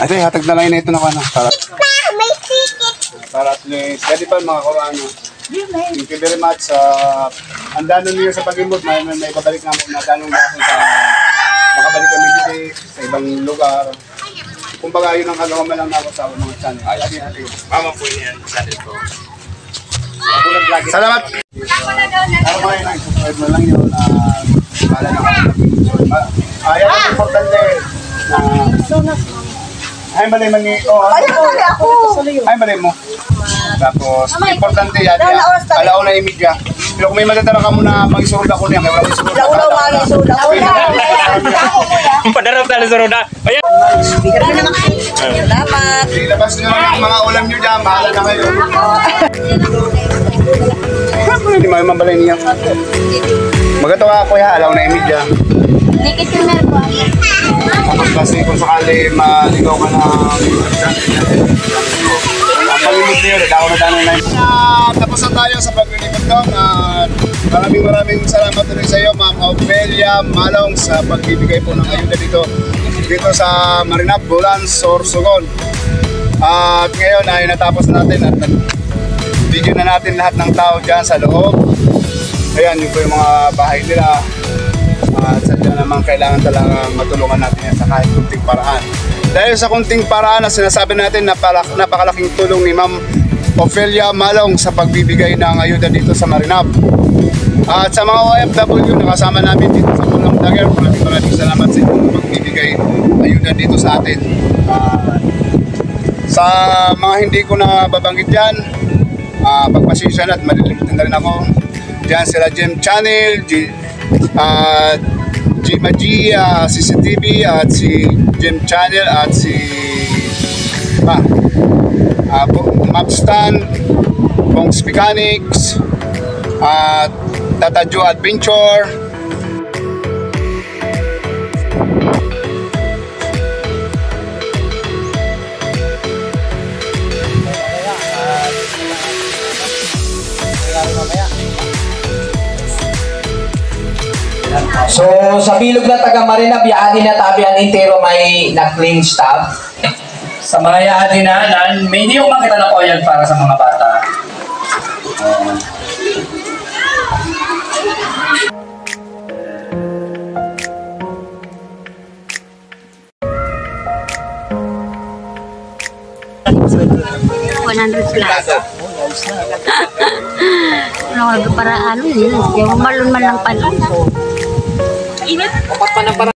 Ate, hatag na lang na ito na ano. May ticket. Para at least, pwede pa mga Korano. Thank you very much. Ang danon niyo sa pag-imod, may babalik na mo na danong natin sa makabalik kami dito sa ibang lugar. Kumbaga yun ang kagawa lang ako sa mga channel. Ay, ate. Mama po yan, channel ko. Salamat! Ano ba yun? Subscribe mo lang yun. Kala na yan ang importante na ay balay man ni ay balay mo. Tapos importante yan. Alauna imidya. Pero kung may madadala ka muna mag-isurod ako niya, may wala isurod ako. Padarap tayo sa roda. Ayan! Dapat. Ilabas nyo yung mga ulam nyo dyan. Mahala na kayo. Hindi mo mabalay niya. Magatawa ako ya. Alauna imidya. Ticket yung meron. Tapos kasi kung sakali maligaw ka na palimot niyo, ako na tanong na tapos na tayo sa paglilipot doon at maraming salamat ulit sa iyo Ma'am Ofelia Malong sa pagbibigay po ng ayuda dito sa Marinap, Bulan, Sorsogon. At ngayon ay natapos natin at video na natin lahat ng tao dyan sa loob. Ayan, yun po yung mga bahay nila. At sadya naman kailangan talaga matulungan natin yan sa kahit kunting paraan. Dahil sa kunting paraan na sinasabi natin napakalaking tulong ni Ma'am Ofelia Malong sa pagbibigay ng ayuda dito sa Marinap. At sa mga OFW na kasama namin dito sa Bulang Daguer, maraming salamat sa inyong pagbibigay ayuda dito sa atin. Sa mga hindi ko na babanggit dyan, pagpasensya na at malilimutan na rin ako. Diyan sila Gem Channel, G CCTV at si Gem Channel at si Mapstan, Bongs Mechanics at Tatajo Adventure. So, sa bilog na taga Marinap, yaadi na tabi ang intero may na-clean stop. Sa mga yaadi na, may hindi yung makita na po yan para sa mga bata. Para ano yun, yung malun man lang pala. Kapat pa ng